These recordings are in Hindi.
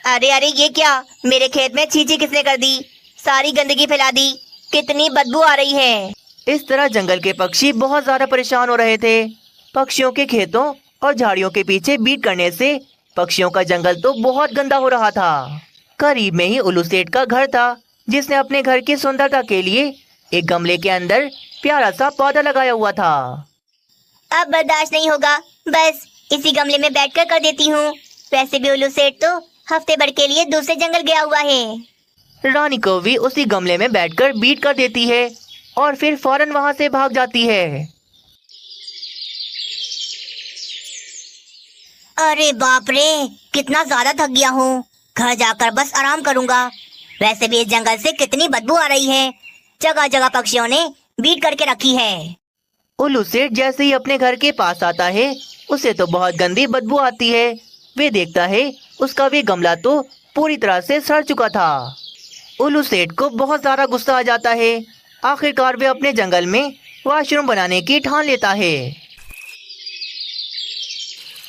अरे अरे, ये क्या? मेरे खेत में छींची किसने कर दी? सारी गंदगी फैला दी। कितनी बदबू आ रही है। इस तरह जंगल के पक्षी बहुत ज्यादा परेशान हो रहे थे। पक्षियों के खेतों और झाड़ियों के पीछे बीट करने से पक्षियों का जंगल तो बहुत गंदा हो रहा था। करीब में ही उल्लू सेठ का घर था, जिसने अपने घर की सुंदरता के लिए एक गमले के अंदर प्यारा सा पौधा लगाया हुआ था। अब बर्दाश्त नहीं होगा, बस इसी गमले में बैठकर कर देती हूँ। वैसे भी उल्लू सेठ तो हफ्ते भर के लिए दूसरे जंगल गया हुआ है। रानी कौवी उसी गमले में बैठकर बीट कर देती है और फिर फौरन वहां से भाग जाती है। अरे बाप रे, कितना ज्यादा थक गया हूँ। घर जाकर बस आराम करूँगा। वैसे भी इस जंगल से कितनी बदबू आ रही है। जगह जगह पक्षियों ने बीट करके रखी है। उल्लू सेठ जैसे ही अपने घर के पास आता है, उसे तो बहुत गंदी बदबू आती है। वे देखता है उसका वे गमला तो पूरी तरह से सड़ चुका था। उल्लू सेठ को बहुत ज्यादा गुस्सा आ जाता है। आखिरकार वे अपने जंगल में वॉशरूम बनाने की ठान लेता है।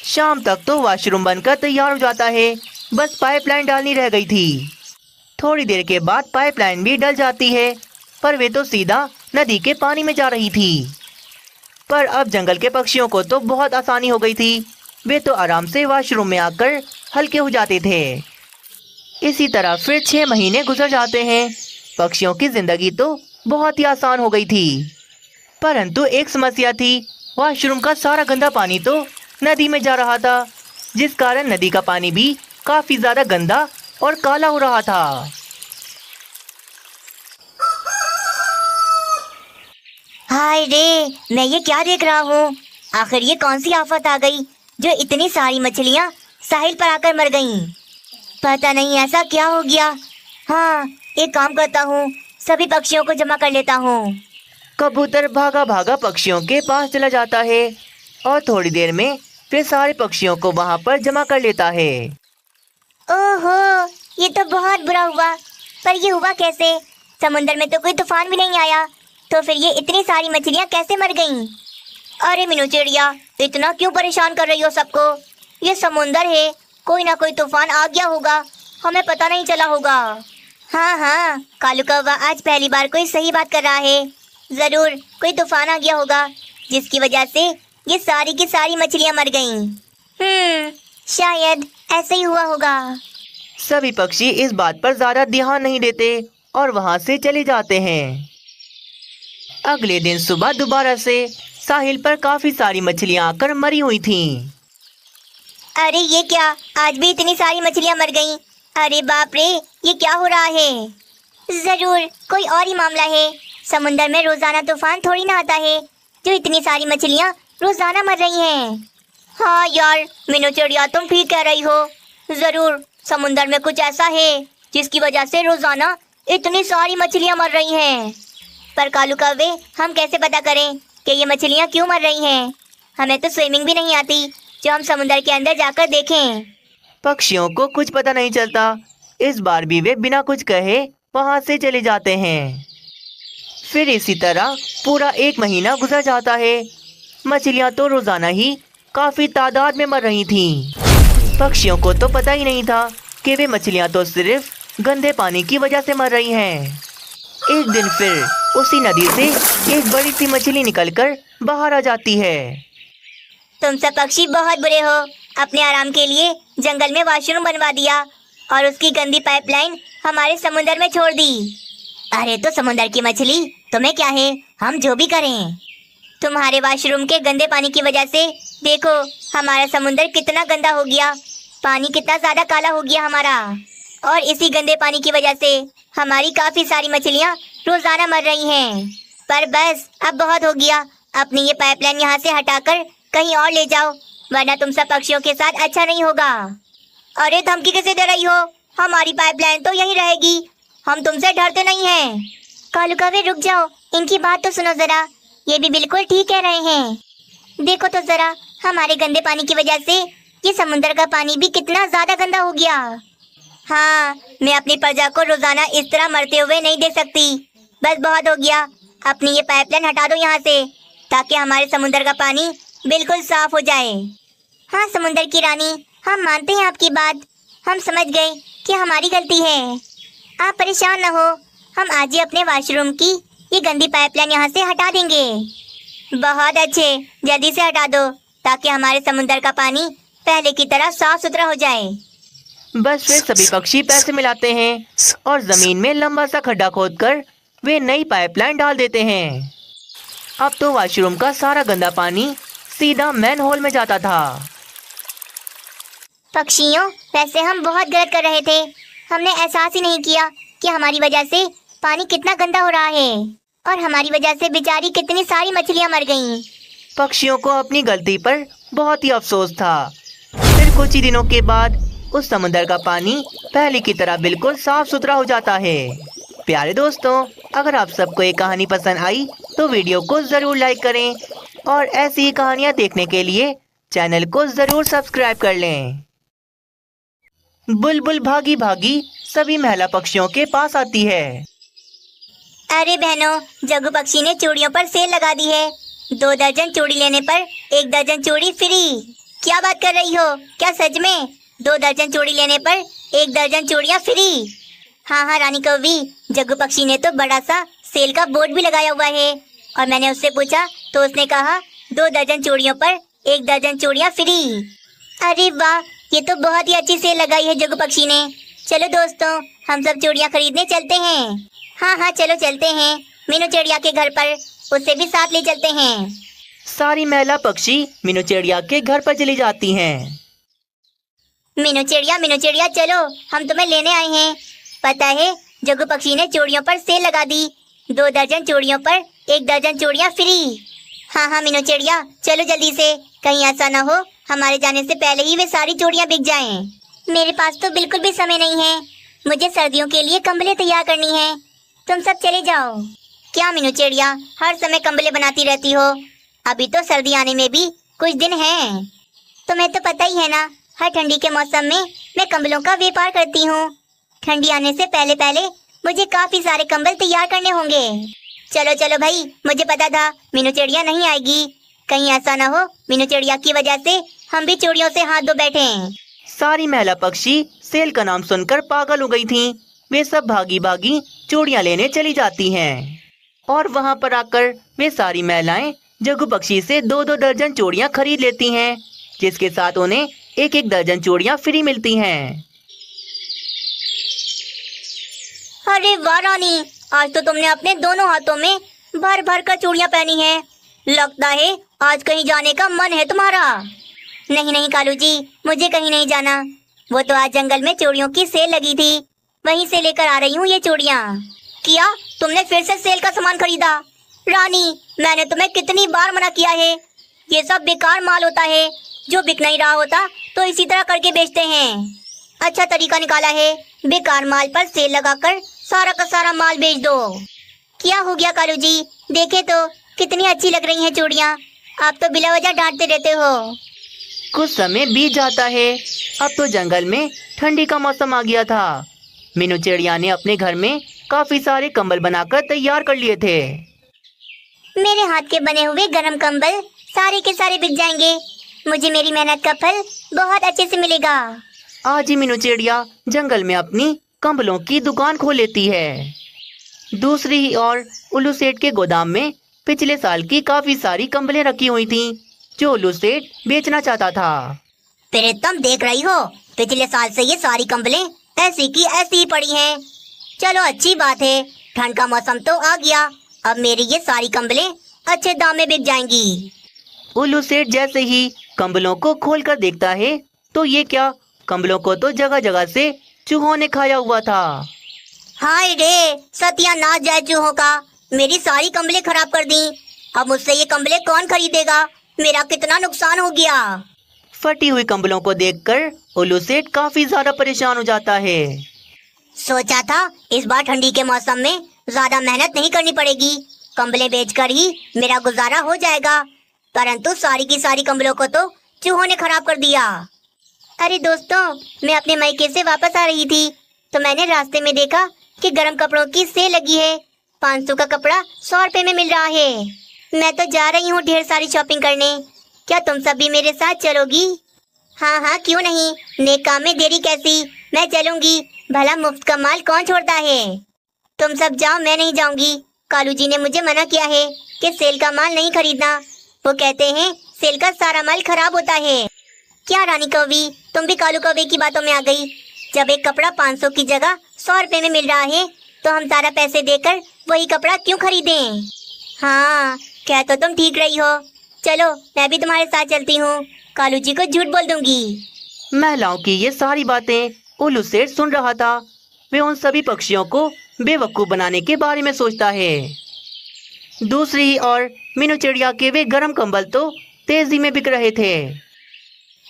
शाम तक तो वॉशरूम बनकर तैयार हो जाता है। बस पाइपलाइन डालनी रह गई थी। थोड़ी देर के बाद पाइपलाइन भी डल जाती है, पर वे तो सीधा नदी के पानी में जा रही थी। पर अब जंगल के पक्षियों को तो बहुत आसानी हो गई थी। वे तो आराम से वॉशरूम में आकर हल्के हो जाते थे। इसी तरह फिर 6 महीने गुजर जाते हैं। पक्षियों की जिंदगी तो बहुत ही आसान हो गई थी। परंतु एक समस्या थी। वॉशरूम का सारा गंदा पानी तो नदी में जा रहा था, जिस कारण नदी का पानी भी काफी ज्यादा गंदा और काला हो रहा था। हाय रे, मैं ये क्या देख रहा हूँ? आखिर ये कौन सी आफत आ गई जो इतनी सारी मछलियाँ साहिल पर आकर मर गईं? पता नहीं ऐसा क्या हो गया। हाँ, एक काम करता हूँ, सभी पक्षियों को जमा कर लेता हूँ। कबूतर भागा भागा पक्षियों के पास चला जाता है और थोड़ी देर में फिर सारे पक्षियों को वहाँ पर जमा कर लेता है। ओहो, ये तो बहुत बुरा हुआ। पर ये हुआ कैसे? समुंदर में तो कोई तूफान भी नहीं आया, तो फिर ये इतनी सारी मछलियाँ कैसे मर गईं? अरे मीनू चिड़िया, इतना क्यों परेशान कर रही हो सबको? ये समुंदर है, कोई ना कोई तूफान आ गया होगा, हमें पता नहीं चला होगा। हाँ हाँ, कालू कौवा आज पहली बार कोई सही बात कर रहा है। जरूर कोई तूफान आ गया होगा, जिसकी वजह से ये सारी की सारी मछलियाँ मर गईं। शायद ऐसे ही हुआ होगा। सभी पक्षी इस बात पर ज्यादा ध्यान नहीं देते और वहाँ से चले जाते हैं। अगले दिन सुबह दोबारा से साहिल पर काफी सारी मछलियाँ आकर मरी हुई थीं। अरे ये क्या, आज भी इतनी सारी मछलियाँ मर गईं। अरे बाप रे, ये क्या हो रहा है? जरूर कोई और ही मामला है। समुंदर में रोजाना तूफान थोड़ी ना आता है जो इतनी सारी मछलियाँ रोजाना मर रही हैं। हाँ यार मीनू चिड़िया, तुम ठीक कह रही हो। जरूर समुंदर में कुछ ऐसा है जिसकी वजह से रोजाना इतनी सारी मछलियाँ मर रही हैं। पर कालू कौवे, हम कैसे पता करें कि ये मछलियाँ क्यों मर रही हैं? हमें तो स्विमिंग भी नहीं आती जो हम समुंदर के अंदर जाकर देखें। पक्षियों को कुछ पता नहीं चलता। इस बार भी वे बिना कुछ कहे वहाँ से चले जाते हैं। फिर इसी तरह पूरा 1 महीना गुजर जाता है। मछलियाँ तो रोजाना ही काफी तादाद में मर रही थीं। पक्षियों को तो पता ही नहीं था कि वे मछलियाँ तो सिर्फ गंदे पानी की वजह से मर रही हैं। एक दिन फिर उसी नदी से एक बड़ी सी मछली निकलकर बाहर आ जाती है। तुम सब पक्षी बहुत बुरे हो। अपने आराम के लिए जंगल में वॉशरूम बनवा दिया और उसकी गंदी पाइपलाइन हमारे समुंदर में छोड़ दी। अरे तो समुंदर की मछली, तुम्हें क्या है, हम जो भी करें। तुम्हारे वॉशरूम के गंदे पानी की वजह से देखो हमारा समुंदर कितना गंदा हो गया। पानी कितना ज्यादा काला हो गया हमारा। और इसी गंदे पानी की वजह से हमारी काफी सारी मछलियाँ रोजाना मर रही हैं। पर बस अब बहुत हो गया। अपनी ये पाइपलाइन यहाँ से हटाकर कहीं और ले जाओ, वरना तुम सब पक्षियों के साथ अच्छा नहीं होगा। अरे धमकी कैसे दे रही हो? हमारी पाइपलाइन तो यहीं रहेगी, हम तुमसे डरते नहीं हैं। कालू कौवे रुक जाओ, इनकी बात तो सुनो जरा। ये भी बिल्कुल ठीक कह रहे हैं। देखो तो जरा, हमारे गंदे पानी की वजह से ये समुंदर का पानी भी कितना ज्यादा गंदा हो गया। हाँ, मैं अपनी प्रजा को रोजाना इस तरह मरते हुए नहीं देख सकती। बस बहुत हो गया। अपनी ये पाइपलाइन हटा दो यहाँ से, ताकि हमारे समुंदर का पानी बिल्कुल साफ हो जाए। हाँ समुंदर की रानी, हम मानते हैं आपकी बात। हम समझ गए कि हमारी गलती है। आप परेशान न हो, हम आज ही अपने वॉशरूम की ये गंदी पाइपलाइन यहाँ से हटा देंगे। बहुत अच्छे, जल्दी से हटा दो ताकि हमारे समुद्र का पानी पहले की तरह साफ सुथरा हो जाए। बस फिर सभी पक्षी पैसे मिलाते हैं और जमीन में लंबा सा खड्डा खोदकर वे नई पाइपलाइन डाल देते हैं। अब तो वॉशरूम का सारा गंदा पानी सीधा मैन होल में जाता था। पक्षियों, वैसे हम बहुत गलत कर रहे थे। हमने एहसास ही नहीं किया कि हमारी वजह से पानी कितना गंदा हो रहा है और हमारी वजह से बेचारी कितनी सारी मछलियां मर गईं। पक्षियों को अपनी गलती पर बहुत ही अफसोस था। फिर कुछ ही दिनों के बाद उस समुद्र का पानी पहले की तरह बिल्कुल साफ सुथरा हो जाता है। प्यारे दोस्तों, अगर आप सबको ये कहानी पसंद आई तो वीडियो को जरूर लाइक करें और ऐसी ही कहानियाँ देखने के लिए चैनल को जरूर सब्सक्राइब कर लें। बुलबुल भागी भागी सभी महिला पक्षियों के पास आती है। अरे बहनों, जग्गू पक्षी ने चूड़ियों पर सेल लगा दी है। 2 दर्जन चूड़ी लेने पर 1 दर्जन चूड़ी फ्री। क्या बात कर रही हो? क्या सच में 2 दर्जन चूड़ी लेने पर 1 दर्जन चूड़ियाँ फ्री? हाँ हाँ रानी कौवी, जग्गू पक्षी ने तो बड़ा सा सेल का बोर्ड भी लगाया हुआ है और मैंने उससे पूछा तो उसने कहा 2 दर्जन चूड़ियों पर 1 दर्जन चूड़ियाँ फ्री। अरे वाह, ये तो बहुत ही अच्छी सेल लगाई है जग्गू पक्षी ने। चलो दोस्तों, हम सब चूड़ियाँ खरीदने चलते हैं। हाँ हाँ चलो चलते हैं मीनू चिड़िया के घर पर, उसे भी साथ ले चलते हैं। सारी महिला पक्षी मीनू चिड़िया के घर पर चली जाती हैं। मीनू चिड़िया चलो, हम तुम्हें लेने आए हैं। पता है, जग्गू पक्षी ने चूड़ियों पर सेल लगा दी। 2 दर्जन चूड़ियों पर 1 दर्जन चूड़ियाँ फ्री। हाँ हाँ मीनू चिड़िया, चलो जल्दी से, कहीं ऐसा ना हो हमारे जाने से पहले ही वे सारी चूड़ियाँ बिक जाएं। मेरे पास तो बिल्कुल भी समय नहीं है, मुझे सर्दियों के लिए कंबलें तैयार करनी है। तुम सब चले जाओ। क्या मीनू चिड़िया, हर समय कंबलें बनाती रहती हो? अभी तो सर्दी आने में भी कुछ दिन हैं। तुम्हें तो पता ही है ना, हर ठंडी के मौसम में मैं कंबलों का व्यापार करती हूँ। ठंडी आने से पहले पहले मुझे काफी सारे कंबल तैयार करने होंगे। चलो चलो भाई, मुझे पता था मीनू चिड़िया नहीं आएगी। कहीं ऐसा ना हो मीनू चिड़िया की वजह से हम भी चूड़ियों से हाथ धो बैठे। सारी महिला पक्षी सेल का नाम सुनकर पागल हो गई थीं। वे सब भागी भागी चूड़ियाँ लेने चली जाती हैं और वहाँ पर आकर वे सारी महिलाएं जग्गू पक्षी से 2-2 दर्जन चूड़ियाँ खरीद लेती हैं, जिसके साथ उन्हें 1-1 दर्जन चूड़ियाँ फ्री मिलती हैं। अरे वाह रानी, आज तो तुमने अपने दोनों हाथों में भर भर कर चूड़ियाँ पहनी है। लगता है आज कहीं जाने का मन है तुम्हारा। नहीं नहीं कालू जी, मुझे कहीं नहीं जाना। वो तो आज जंगल में चूड़ियों की सेल लगी थी, वहीं से लेकर आ रही हूँ ये चूड़ियाँ। क्या तुमने फिर से सेल का सामान खरीदा? रानी, मैंने तुम्हें कितनी बार मना किया है, ये सब बेकार माल होता है। जो बिक नहीं रहा होता तो इसी तरह करके बेचते हैं। अच्छा तरीका निकाला है, बेकार माल पर सेल लगाकर सारा का सारा माल बेच दो। क्या हो गया कालू जी, देखे तो कितनी अच्छी लग रही हैं चूड़ियाँ। आप तो बिला वजह डांटते रहते हो। कुछ समय बीत जाता है। अब तो जंगल में ठंडी का मौसम आ गया था। मीनू चिड़िया ने अपने घर में काफी सारे कंबल बनाकर तैयार कर लिए थे। मेरे हाथ के बने हुए गरम कंबल सारे के सारे बिक जाएंगे। मुझे मेरी मेहनत का फल बहुत अच्छे से मिलेगा। आज ही मीनू चिड़िया जंगल में अपनी कंबलों की दुकान खोल लेती है। दूसरी ही ओर उल्लू सेठ के गोदाम में पिछले साल की काफी सारी कंबलें रखी हुई थीं, जो उल्लू सेठ बेचना चाहता था। फिर तुम देख रही हो, पिछले साल से ये सारी कंबलें ऐसी की ऐसी ही पड़ी हैं। चलो अच्छी बात है, ठंड का मौसम तो आ गया, अब मेरी ये सारी कंबलें अच्छे दाम में बिक जाएंगी। उल्लू सेठ जैसे ही कंबलों को खोलकर देखता है तो ये क्या, कंबलों को तो जगह जगह से चूहों ने खाया हुआ था। हाय रे, सत्यानाश जाए चूहों का, मेरी सारी कंबलें खराब कर दी। अब मुझसे ये कंबलें कौन खरीदेगा? मेरा कितना नुकसान हो गया। फटी हुई कंबलों को देखकर उल्लू सेठ काफी ज्यादा परेशान हो जाता है। सोचा था इस बार ठंडी के मौसम में ज्यादा मेहनत नहीं करनी पड़ेगी, कंबलें बेचकर ही मेरा गुजारा हो जाएगा, परंतु सारी की सारी कंबलों को तो चूहों ने खराब कर दिया। अरे दोस्तों, मैं अपने मायके से वापस आ रही थी तो मैंने रास्ते में देखा कि गर्म कपड़ों की सेल लगी है। 500 का कपड़ा 100 रुपए में मिल रहा है। मैं तो जा रही हूँ ढेर सारी शॉपिंग करने। क्या तुम सब भी मेरे साथ चलोगी? हाँ हाँ, क्यों नहीं, नेक काम में देरी कैसी, मैं चलूंगी। भला मुफ्त का माल कौन छोड़ता है। तुम सब जाओ, मैं नहीं जाऊंगी। कालू जी ने मुझे मना किया है कि सेल का माल नहीं खरीदना। वो कहते हैं सेल का सारा माल खराब होता है। क्या रानी कौवी, तुम भी कालू कौवे की बातों में आ गई। जब एक कपड़ा 500 की जगह 100 रुपए में मिल रहा है तो हम सारा पैसे देकर वही कपड़ा क्यों खरीदें। हाँ, क्या तो तुम ठीक रही हो। चलो, मैं भी तुम्हारे साथ चलती हूँ। कालू जी को झूठ बोल दूंगी। महिलाओं की ये सारी बातें उल्लू सेठ सुन रहा था। वे उन सभी पक्षियों को बेवकूफ बनाने के बारे में सोचता है। दूसरी ओर मीनू चिड़िया के वे गर्म कंबल तो तेजी में बिक रहे थे।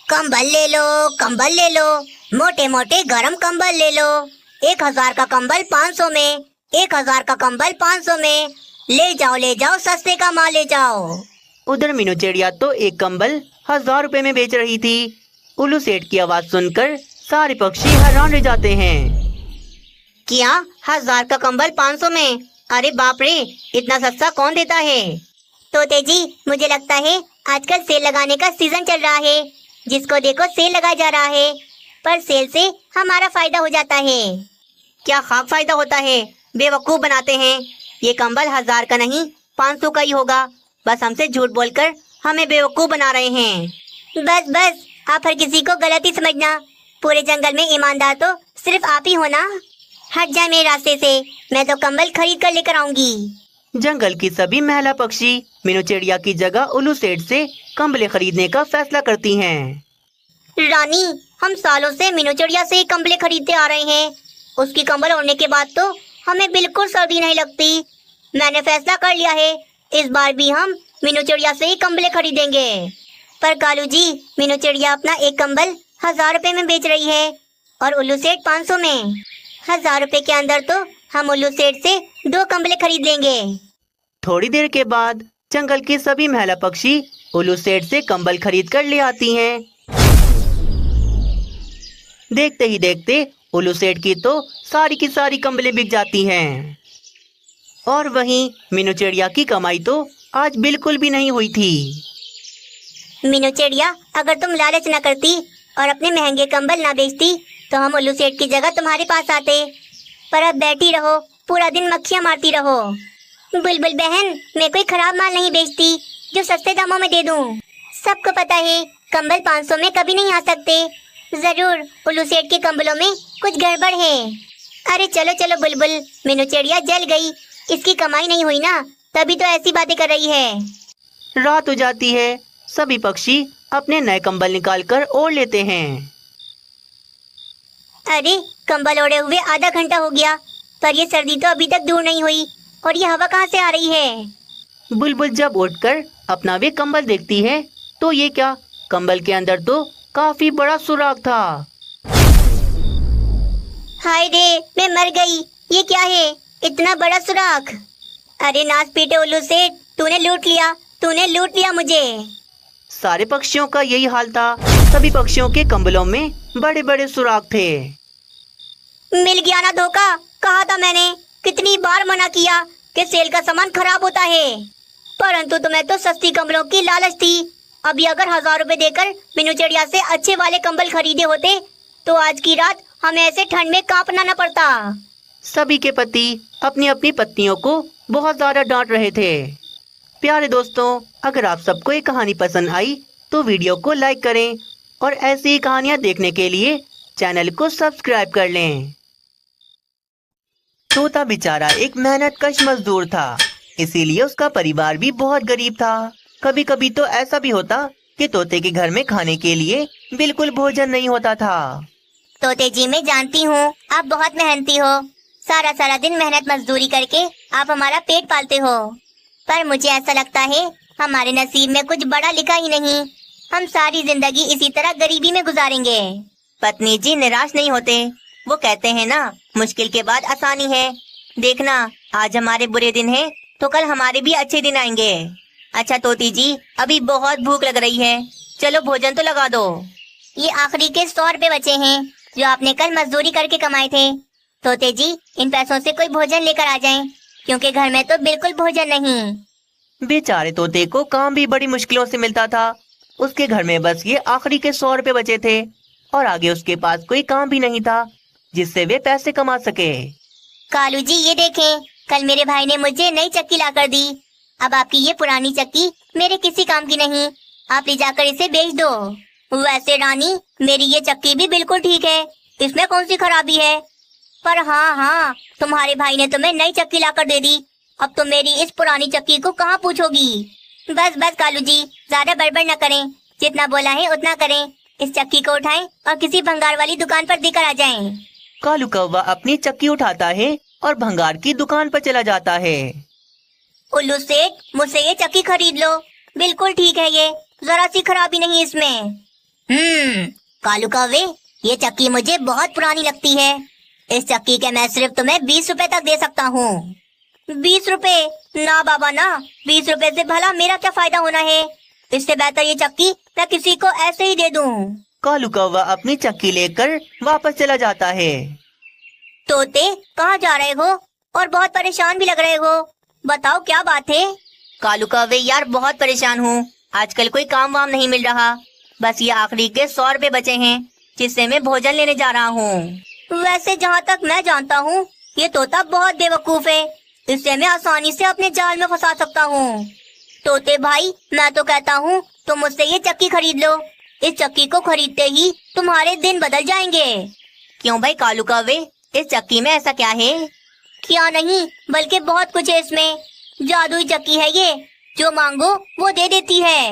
कंबल ले लो, कंबल ले लो, मोटे मोटे गरम कंबल ले लो। 1000 का कंबल 500 में, 1000 का कंबल 500 में। ले जाओ, सस्ते का माल ले जाओ। उधर मीनू चिड़िया तो एक कंबल 1000 रुपए में बेच रही थी। उल्लू सेठ की आवाज सुनकर सारे पक्षी हैरान रह जाते हैं। क्या 1000 का कंबल 500 में? अरे बाप रे, इतना सस्ता कौन देता है। तोते जी, मुझे लगता है आजकल सेल लगाने का सीजन चल रहा है। जिसको देखो सेल लगाया जा रहा है, पर सेल से हमारा फायदा हो जाता है। क्या खाक फायदा होता है, बेवकूफ बनाते हैं। ये कंबल 1000 का नहीं 500 का ही होगा। बस हमसे झूठ बोलकर हमें बेवकूफ बना रहे हैं। बस बस, आप हर किसी को गलत ही समझना। पूरे जंगल में ईमानदार तो सिर्फ आप ही हो ना। हट जाए मेरे रास्ते से, मैं तो कंबल खरीद कर लेकर आऊंगी। जंगल की सभी महिला पक्षी मीनू चिड़िया की जगह उल्लू सेठ से कंबले खरीदने का फैसला करती हैं। रानी, हम सालों से मीनू चिड़िया से ही कंबले खरीदते आ रहे हैं। उसकी कंबल ओढ़ने के बाद तो हमें बिल्कुल सर्दी नहीं लगती। मैंने फैसला कर लिया है, इस बार भी हम मीनू चिड़िया से ही कंबले खरीदेंगे। पर कालू जी, मीनू चिड़िया अपना एक कंबल 1000 रुपए में बेच रही है और उल्लू सेठ 500 में। 1000 रुपए के अंदर तो हम उल्लू सेठ से 2 कंबले खरीद लेंगे। थोड़ी देर के बाद जंगल की सभी महिला पक्षी उल्लू सेठ से कंबल खरीद कर ले आती हैं। देखते ही देखते उल्लू सेठ की तो सारी की सारी कंबलें बिक जाती हैं। और वहीं मीनू चिड़िया की कमाई तो आज बिल्कुल भी नहीं हुई थी। मीनू चिड़िया, अगर तुम लालच न करती और अपने महंगे कंबल ना बेचती तो हम उल्लू सेठ की जगह तुम्हारे पास आते। पर अब बैठी रहो, पूरा दिन मक्खियाँ मारती रहो। बुलबुल बहन, मैं कोई खराब माल नहीं बेचती जो सस्ते दामों में दे दूं। सबको पता है कंबल 500 में कभी नहीं आ सकते। जरूर उल्लू सेठ के कंबलों में कुछ गड़बड़ है। अरे चलो चलो बुलबुल, मीनू चिड़िया जल गई। इसकी कमाई नहीं हुई ना, तभी तो ऐसी बातें कर रही है। रात हो जाती है। सभी पक्षी अपने नए कंबल निकालकर ओढ़ लेते हैं। अरे, कंबल ओढ़े हुए आधा घंटा हो गया, पर ये सर्दी तो अभी तक दूर नहीं हुई। और ये हवा कहाँ से आ रही है। बुलबुल जब उठकर अपना वे कंबल देखती है तो ये क्या, कंबल के अंदर तो काफी बड़ा सुराख था। हाय रे, मैं मर गई। ये क्या है, इतना बड़ा सुराख। अरे नाच पीटे उल्लू सेठ, तूने लूट लिया मुझे। सारे पक्षियों का यही हाल था। सभी पक्षियों के कंबलों में बड़े बड़े सुराख थे। मिल गया ना धोखा, कहा था मैंने, कितनी बार मना किया कि सेल का सामान खराब होता है। परंतु तुम्हें तो सस्ती कंबलों की लालच थी। अभी अगर 1000 रुपए देकर मीनू चिड़िया से अच्छे वाले कंबल खरीदे होते तो आज की रात हमें ऐसे ठंड में कांपना न पड़ता। सभी के पति अपनी अपनी पत्नियों को बहुत ज्यादा डांट रहे थे। प्यारे दोस्तों, अगर आप सबको ये कहानी पसंद आई तो वीडियो को लाइक करें और ऐसी ही कहानियाँ देखने के लिए चैनल को सब्सक्राइब कर लें। तोता बेचारा एक मेहनतकश मजदूर था, इसीलिए उसका परिवार भी बहुत गरीब था। कभी कभी तो ऐसा भी होता कि तोते के घर में खाने के लिए बिल्कुल भोजन नहीं होता था। तोते जी, मैं जानती हूँ आप बहुत मेहनती हो। सारा सारा दिन मेहनत मजदूरी करके आप हमारा पेट पालते हो। पर मुझे ऐसा लगता है हमारे नसीब में कुछ बड़ा लिखा ही नहीं। हम सारी जिंदगी इसी तरह गरीबी में गुजारेंगे। पत्नी जी निराश नहीं होते। वो कहते हैं ना, मुश्किल के बाद आसानी है। देखना, आज हमारे बुरे दिन हैं तो कल हमारे भी अच्छे दिन आएंगे। अच्छा तोती जी, अभी बहुत भूख लग रही है, चलो भोजन तो लगा दो। ये आखिरी के 100 रुपए बचे हैं जो आपने कल मजदूरी करके कमाए थे। तोते जी, इन पैसों से कोई भोजन लेकर आ जाएं, क्योंकि घर में तो बिल्कुल भोजन नहीं। बेचारे तोते को काम भी बड़ी मुश्किलों से मिलता था। उसके घर में बस ये आखिरी के 100 रुपए बचे थे और आगे उसके पास कोई काम भी नहीं था जिससे वे पैसे कमा सके। कालू जी ये देखें, कल मेरे भाई ने मुझे नई चक्की ला कर दी। अब आपकी ये पुरानी चक्की मेरे किसी काम की नहीं, आप ले जाकर इसे बेच दो। वैसे रानी, मेरी ये चक्की भी बिल्कुल ठीक है, इसमें कौन सी खराबी है। पर हाँ, तुम्हारे भाई ने तुम्हें नई चक्की ला कर दे दी, अब तुम मेरी इस पुरानी चक्की को कहाँ पूछोगी। बस बस कालू जी, ज्यादा बड़बड़ न करें, जितना बोला है उतना करें। इस चक्की को उठाएं और किसी भंगार वाली दुकान पर देकर आ जाएं। कालू कौवा अपनी चक्की उठाता है और भंगार की दुकान पर चला जाता है। उल्लू सेठ, मुझसे ये चक्की खरीद लो, बिल्कुल ठीक है, ये जरा सी खराबी नहीं इसमें। कालू कौवे, ये चक्की मुझे बहुत पुरानी लगती है। इस चक्की के मैं सिर्फ तुम्हें 20 रुपए तक दे सकता हूँ। 20 रुपए? ना बाबा ना, 20 रुपए से भला मेरा क्या फायदा होना है। इससे बेहतर ये चक्की मैं किसी को ऐसे ही दे दूँ। कालू कौवा अपनी चक्की लेकर वापस चला जाता है। तोते, कहाँ जा रहे हो और बहुत परेशान भी लग रहे हो, बताओ क्या बात है। कालू कौवे यार, बहुत परेशान हूँ, आजकल कोई काम वाम नहीं मिल रहा। बस ये आखिरी के 100 रुपए बचे हैं जिससे मैं भोजन लेने जा रहा हूँ। वैसे जहाँ तक मैं जानता हूँ ये तोता बहुत बेवकूफ है, इससे मैं आसानी से अपने जाल में फंसा सकता हूँ। तोते भाई, मैं तो कहता हूँ तुम मुझसे ये चक्की खरीद लो। इस चक्की को खरीदते ही तुम्हारे दिन बदल जाएंगे। क्यों भाई कालू कौवे, इस चक्की में ऐसा क्या है? क्या नहीं, बल्कि बहुत कुछ है इसमें। जादुई चक्की है ये, जो मांगो वो दे देती है।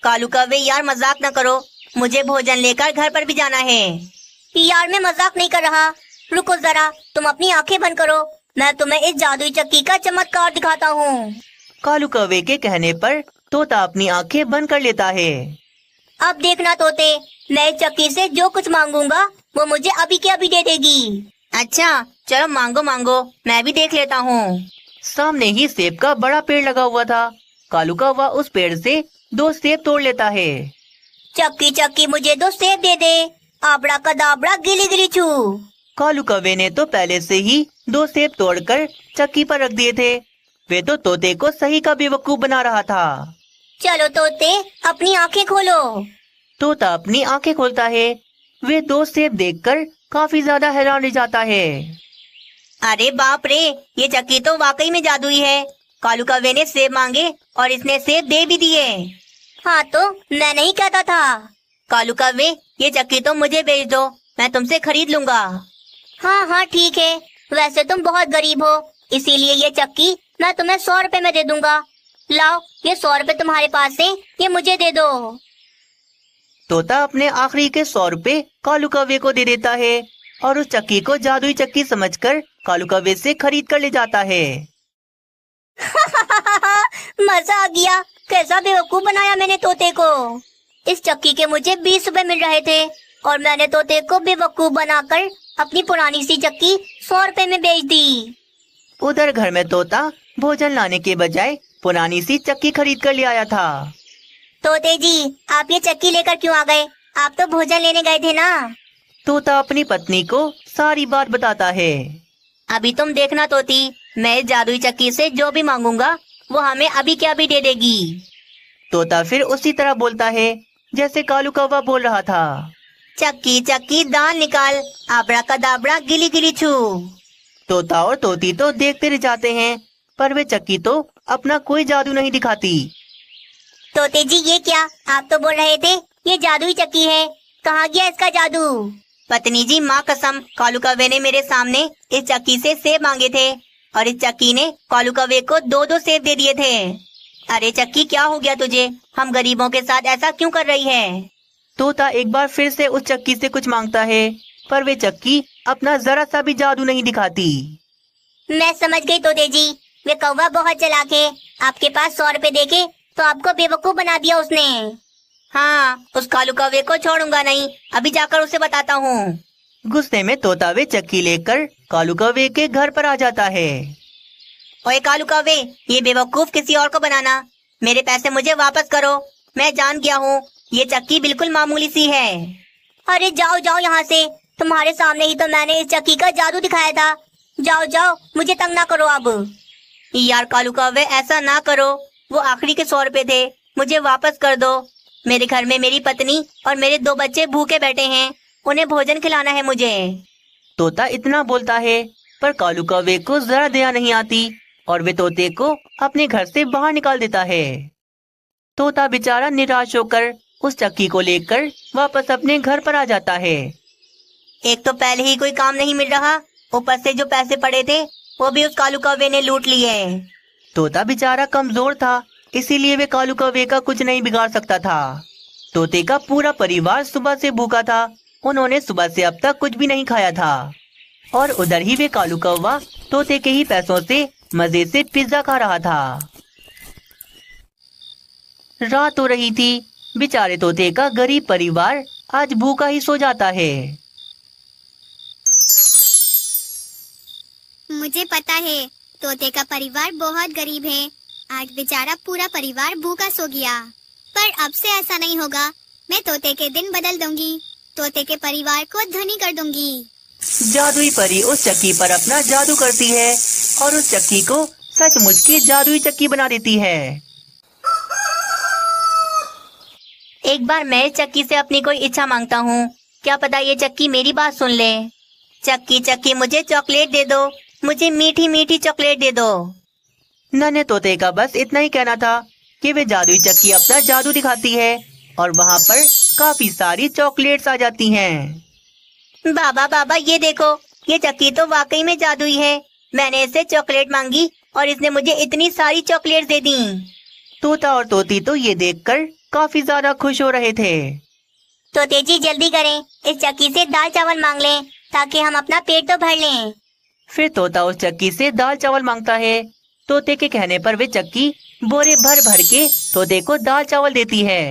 कालू कौवे यार, मजाक न करो, मुझे भोजन लेकर घर पर भी जाना है। यार मैं मजाक नहीं कर रहा, रुको जरा, तुम अपनी आंखें बंद करो, मैं तुम्हें इस जादुई चक्की का चमत्कार दिखाता हूँ। कालू कौवे के कहने पर तोता अपनी आंखें बंद कर लेता है। अब देखना तोते, मैं इस चक्की से जो कुछ मांगूंगा वो मुझे अभी के अभी दे देगी। अच्छा चलो मांगो मांगो, मैं भी देख लेता हूँ। सामने ही सेब का बड़ा पेड़ लगा हुआ था। कालू कौवा उस पेड़ से 2 सेब तोड़ लेता है। चक्की चक्की मुझे 2 सेब दे दे, आबड़ा कदाबड़ा गिली गिली छू। कालू कौवे ने तो पहले से ही 2 सेब तोड़कर चक्की पर रख दिए थे। वे तो तोते को सही का बेवकूफ बना रहा था। चलो तोते, अपनी आंखें खोलो। तोता अपनी आंखें खोलता है। वे 2 सेब देखकर काफी ज्यादा हैरान रह जाता है। अरे बाप रे, ये चक्की तो वाकई में जादुई है। कालू कौवे ने सेब मांगे और इसने सेब दे भी दिए। हाँ तो मैं नहीं कहता था। कालू कौवे, ये चक्की तो मुझे बेच दो, मैं तुमसे खरीद लूंगा। हाँ ठीक है, वैसे तुम बहुत गरीब हो, इसीलिए ये चक्की मैं तुम्हें 100 रुपए में दे दूंगा। लाओ, ये 100 रुपए तुम्हारे पास है, ये मुझे दे दो। तोता अपने आखिरी के 100 रुपए कालू कौवे को दे देता है और उस चक्की को जादुई चक्की समझकर कालू कौवे से खरीद कर ले जाता है। मजा आ गया, कैसा बेवकूफ बनाया मैंने तोते को। इस चक्की के मुझे 20 रुपए मिल रहे थे और मैंने तोते को बेवकूफ बनाकर अपनी पुरानी सी चक्की 100 रुपए में बेच दी। उधर घर में तोता भोजन लाने के बजाय पुरानी सी चक्की खरीद कर ले आया था। तोते जी, आप ये चक्की लेकर क्यों आ गए? आप तो भोजन लेने गए थे ना। तोता अपनी पत्नी को सारी बात बताता है। अभी तुम देखना तोती, मैं इस जादुई चक्की से जो भी मांगूंगा वो हमें अभी के अभी दे देगी। तोता फिर उसी तरह बोलता है जैसे कालू कौवा बोल रहा था। चक्की चक्की दाल निकाल, आबड़ा कदाबड़ा गिली गिली छू। तोता और तोती तो देखते रह जाते हैं, पर वे चक्की तो अपना कोई जादू नहीं दिखाती। तोते जी ये क्या, आप तो बोल रहे थे ये जादुई चक्की है, कहाँ गया इसका जादू? पत्नी जी माँ कसम, कालू कौवे ने मेरे सामने इस चक्की से सेब मांगे थे और इस चक्की ने कालू कौवे को 2-2 सेब दे दिए थे। अरे चक्की, क्या हो गया तुझे? हम गरीबों के साथ ऐसा क्यों कर रही है? तोता एक बार फिर से उस चक्की से कुछ मांगता है, पर वे चक्की अपना जरा सा भी जादू नहीं दिखाती। मैं समझ गई तोते जी, वे कौवा बहुत चालाक है, आपके पास 100 रुपए देके तो आपको बेवकूफ बना दिया उसने। हाँ, उस कालू कौवे को छोड़ूंगा नहीं, अभी जाकर उसे बताता हूँ। गुस्से में तोता वे चक्की लेकर कालू कौवे के घर पर आ जाता है। ओए कालू कौवे, ये बेवकूफ किसी और को बनाना, मेरे पैसे मुझे वापस करो। मैं जान गया हूँ ये चक्की बिल्कुल मामूली सी है। अरे जाओ जाओ यहाँ से, तुम्हारे सामने ही तो मैंने इस चक्की का जादू दिखाया था। जाओ जाओ, मुझे तंग ना करो अब। यार कालू कौवे, ऐसा ना करो, वो आखिरी के 100 रुपए थे, मुझे वापस कर दो। मेरे घर में मेरी पत्नी और मेरे 2 बच्चे भूखे बैठे हैं, उन्हें भोजन खिलाना है मुझे। तोता इतना बोलता है, पर कालू कौवे को जरा दया नहीं आती और वे तोते को अपने घर से बाहर निकाल देता है। तोता बेचारा निराश होकर उस चक्की को लेकर वापस अपने घर पर आ जाता है। एक तो पहले ही कोई काम नहीं मिल रहा, ऊपर से जो पैसे पड़े थे वो भी उस कालू कौवे ने लूट लिए। तोता बेचारा कमजोर था, इसीलिए वे कालू कौवे का कुछ नहीं बिगाड़ सकता था। तोते का पूरा परिवार सुबह से भूखा था, उन्होंने सुबह से अब तक कुछ भी नहीं खाया था। और उधर ही वे कालू कौवा तोते के ही पैसों से मजे से पिज्जा खा रहा था। रात हो रही थी, बेचारे तोते का गरीब परिवार आज भूखा ही सो जाता है। मुझे पता है तोते का परिवार बहुत गरीब है। आज बेचारा पूरा परिवार भूखा सो गया, पर अब से ऐसा नहीं होगा। मैं तोते के दिन बदल दूंगी, तोते के परिवार को धनी कर दूंगी। जादुई परी उस चक्की पर अपना जादू करती है और उस चक्की को सचमुच की जादुई चक्की बना देती है। एक बार मैं चक्की से अपनी कोई इच्छा मांगता हूँ, क्या पता ये चक्की मेरी बात सुन ले। चक्की चक्की मुझे चॉकलेट दे दो, मुझे मीठी मीठी चॉकलेट दे दो। नन्हे तोते का बस इतना ही कहना था कि वे जादुई चक्की अपना जादू दिखाती है और वहाँ पर काफी सारी चॉकलेट्स आ जाती हैं। बाबा बाबा ये देखो, ये चक्की तो वाकई में जादुई है। मैंने इससे चॉकलेट मांगी और इसने मुझे इतनी सारी चॉकलेट दे दी। तोता और तोती तो ये देखकर काफी ज्यादा खुश हो रहे थे। तोते जी जल्दी करें, इस चक्की से दाल चावल मांग लें ताकि हम अपना पेट तो भर लें। फिर तोता उस चक्की से दाल चावल मांगता है। तोते के कहने पर वे चक्की बोरे भर भर के तोते को दाल चावल देती है।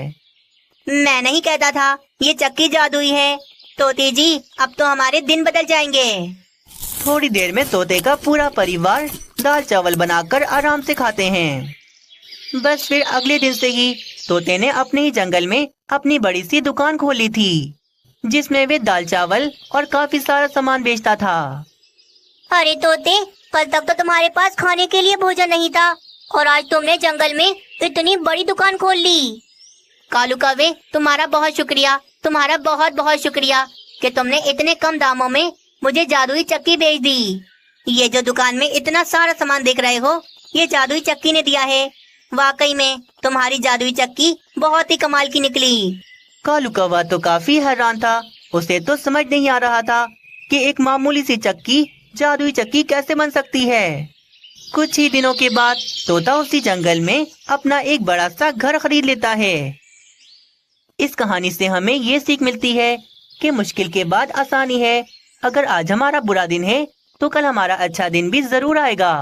मैं नहीं कहता था ये चक्की जादुई है। तोते जी अब तो हमारे दिन बदल जाएंगे। थोड़ी देर में तोते का पूरा परिवार दाल चावल बनाकर आराम से खाते हैं। बस फिर अगले दिन से ही तोते ने अपने ही जंगल में अपनी बड़ी सी दुकान खोली थी, जिसमें वे दाल चावल और काफी सारा सामान बेचता था। अरे तोते, कल तक तो तुम्हारे पास खाने के लिए भोजन नहीं था और आज तुमने जंगल में इतनी बड़ी दुकान खोल ली। कालू कौवे, तुम्हारा बहुत शुक्रिया, तुम्हारा बहुत बहुत शुक्रिया कि तुमने इतने कम दामों में मुझे जादुई चक्की बेच दी। ये जो दुकान में इतना सारा सामान देख रहे हो, ये जादुई चक्की ने दिया है। वाकई में तुम्हारी जादुई चक्की बहुत ही कमाल की निकली। कालू कौवा तो काफी हैरान था। उसे तो समझ नहीं आ रहा था कि एक मामूली सी चक्की जादुई चक्की कैसे बन सकती है। कुछ ही दिनों के बाद तोता उसी जंगल में अपना एक बड़ा सा घर खरीद लेता है। इस कहानी से हमें ये सीख मिलती है कि मुश्किल के बाद आसानी है। अगर आज हमारा बुरा दिन है तो कल हमारा अच्छा दिन भी जरूर आएगा।